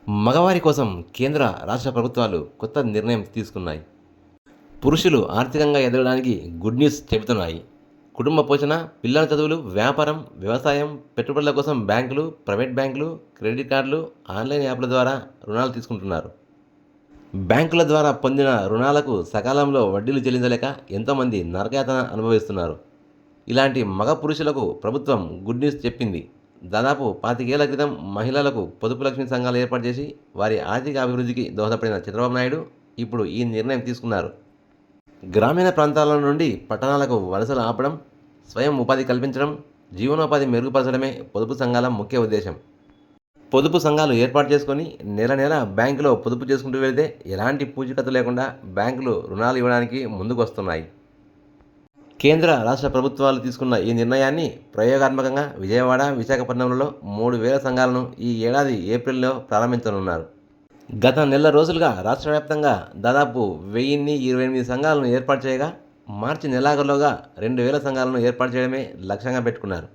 మగవారి కోసం కేంద్ర, రాష్ట్ర ప్రభుత్వాలు కొత్త నిర్ణయం తీసుకున్నాయి. పురుషులు ఆర్థికంగా ఎదగడానికి గుడ్ న్యూస్ చెబుతున్నాయి. కుటుంబ పోషణ, పిల్లల చదువులు, వ్యాపారం, వ్యవసాయం, పెట్టుబడుల కోసం బ్యాంకులు, ప్రైవేట్ బ్యాంకులు, క్రెడిట్ కార్డులు, ఆన్లైన్ యాప్ల ద్వారా రుణాలు తీసుకుంటున్నారు. బ్యాంకుల ద్వారా పొందిన రుణాలకు సకాలంలో వడ్డీలు చెల్లించలేక ఎంతోమంది నరకయాతన అనుభవిస్తున్నారు. ఇలాంటి మగ పురుషులకు ప్రభుత్వం గుడ్ న్యూస్ చెప్పింది. దాదాపు 25 ఏళ్ల క్రితం మహిళలకు పొదుపు లక్ష్మి సంఘాలు ఏర్పాటు చేసి వారి ఆర్థిక అభివృద్ధికి దోహదపడిన చంద్రబాబు నాయుడు ఇప్పుడు ఈ నిర్ణయం తీసుకున్నారు. గ్రామీణ ప్రాంతాల నుండి పట్టణాలకు వలసలు ఆపడం, స్వయం ఉపాధి కల్పించడం, జీవనోపాధి మెరుగుపరచడమే పొదుపు సంఘాల ముఖ్య ఉద్దేశం. పొదుపు సంఘాలు ఏర్పాటు చేసుకొని నెల నెల బ్యాంకులో పొదుపు చేసుకుంటూ వెళితే ఎలాంటి పూచీకత్తు లేకుండా బ్యాంకులు రుణాలు ఇవ్వడానికి ముందుకు వస్తున్నాయి. కేంద్ర, రాష్ట్ర ప్రభుత్వాలు తీసుకున్న ఈ నిర్ణయాన్ని ప్రయోగాత్మకంగా విజయవాడ, విశాఖపట్నంలో 3,000 సంఘాలను ఈ ఏడాది ఏప్రిల్లో ప్రారంభించనున్నారు. గత నెల రోజులుగా రాష్ట్ర వ్యాప్తంగా దాదాపు 1028 సంఘాలను ఏర్పాటు చేయగా మార్చి నెలాఖరులోగా 2,000 సంఘాలను ఏర్పాటు చేయడమే లక్ష్యంగా పెట్టుకున్నారు.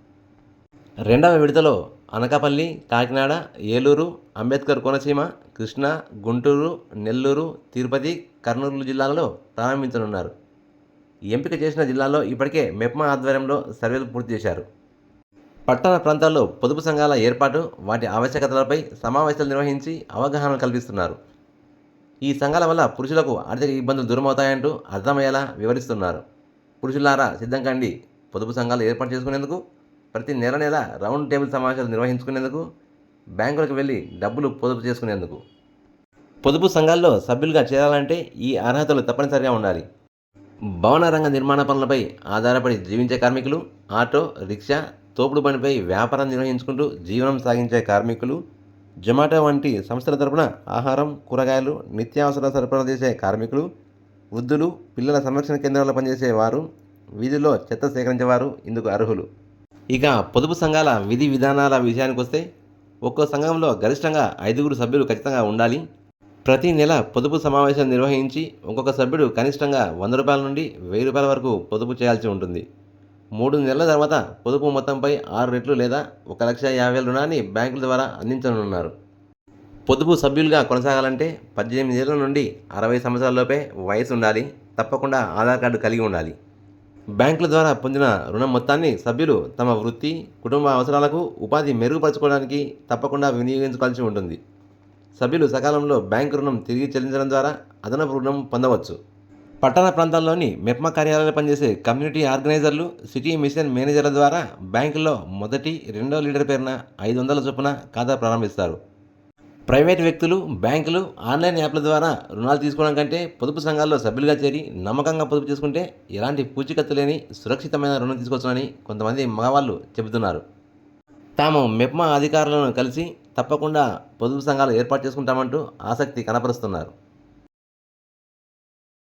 రెండవ విడతలో అనకాపల్లి, కాకినాడ, ఏలూరు, అంబేద్కర్ కోనసీమ, కృష్ణా, గుంటూరు, నెల్లూరు, తిరుపతి, కర్నూలు జిల్లాలలో ప్రారంభించనున్నారు. ఎంపిక చేసిన జిల్లాల్లో ఇప్పటికే మెప్మా ఆధ్వర్యంలో సర్వేలు పూర్తి చేశారు. పట్టణ ప్రాంతాల్లో పొదుపు సంఘాల ఏర్పాటు, వాటి ఆవశ్యకతలపై సమావేశాలు నిర్వహించి అవగాహన కల్పిస్తున్నారు. ఈ సంఘాల వల్ల పురుషులకు ఆర్థిక ఇబ్బందులు దూరమవుతాయంటూ అర్థమయ్యేలా వివరిస్తున్నారు. పురుషులారా సిద్ధం కండి, పొదుపు సంఘాలు ఏర్పాటు చేసుకునేందుకు, ప్రతి నెల నెల రౌండ్ టేబుల్ సమావేశాలు నిర్వహించుకునేందుకు, బ్యాంకులకు వెళ్ళి డబ్బులు పొదుపు చేసుకునేందుకు. పొదుపు సంఘాల్లో సభ్యులుగా చేరాలంటే ఈ అర్హతలు తప్పనిసరిగా ఉండాలి. భవన రంగ నిర్మాణ పనులపై ఆధారపడి జీవించే కార్మికులు, ఆటో, రిక్షా, తోపుడు బండిపై వ్యాపారం నిర్వహించుకుంటూ జీవనం సాగించే కార్మికులు, జొమాటో వంటి సంస్థల తరపున ఆహారం, కూరగాయలు, నిత్యావసర సరఫరా చేసే కార్మికులు, వృద్ధులు, పిల్లల సంరక్షణ కేంద్రాల్లో పనిచేసే వారు, వీధుల్లో చెత్త సేకరించేవారు ఇందుకు అర్హులు. ఇక పొదుపు సంఘాల విధి విధానాల విషయానికి వస్తే ఒక్కో సంఘంలో గరిష్టంగా 5 సభ్యులు ఖచ్చితంగా ఉండాలి. ప్రతి నెల పొదుపు సమావేశాలు నిర్వహించి ఒక్కొక్క సభ్యుడు కనిష్టంగా ₹100 నుండి ₹1000 వరకు పొదుపు చేయాల్సి ఉంటుంది. 3 నెలల తర్వాత పొదుపు మొత్తంపై 6 రెట్లు లేదా 1,50,000 రుణాన్ని బ్యాంకుల ద్వారా అందించనున్నారు. పొదుపు సభ్యులుగా కొనసాగాలంటే 18 ఏళ్ల నుండి 60 సంవత్సరాలలోపే వయసు ఉండాలి. తప్పకుండా ఆధార్ కార్డు కలిగి ఉండాలి. బ్యాంకుల ద్వారా పొందిన రుణం మొత్తాన్ని సభ్యులు తమ వృత్తి, కుటుంబ అవసరాలకు, ఉపాధి మెరుగుపరచుకోవడానికి తప్పకుండా వినియోగించుకోవాల్సి ఉంటుంది. సభ్యులు సకాలంలో బ్యాంకు రుణం తిరిగి చెల్లించడం ద్వారా అదనపు రుణం పొందవచ్చు. పట్టణ ప్రాంతాల్లోని మెప్మా కార్యాలయాలు పనిచేసే కమ్యూనిటీ ఆర్గనైజర్లు, సిటీ మిషన్ మేనేజర్ల ద్వారా బ్యాంకుల్లో మొదటి, రెండో లీడర్ పేరున 500 చొప్పున ఖాతా ప్రారంభిస్తారు. ప్రైవేట్ వ్యక్తులు, బ్యాంకులు, ఆన్లైన్ యాప్ల ద్వారా రుణాలు తీసుకోవడం కంటే పొదుపు సంఘాల్లో సభ్యులుగా చేరి నమ్మకంగా పొదుపు చేసుకుంటే ఎలాంటి పూచీకత్తు లేని సురక్షితమైన రుణం తీసుకోవచ్చునని కొంతమంది మగవాళ్ళు చెబుతున్నారు. తాము మెప్మా అధికారులను కలిసి తప్పకుండా పొదుపు సంఘాలు ఏర్పాటు చేసుకుంటామంటూ ఆసక్తి కనపరుస్తున్నారు.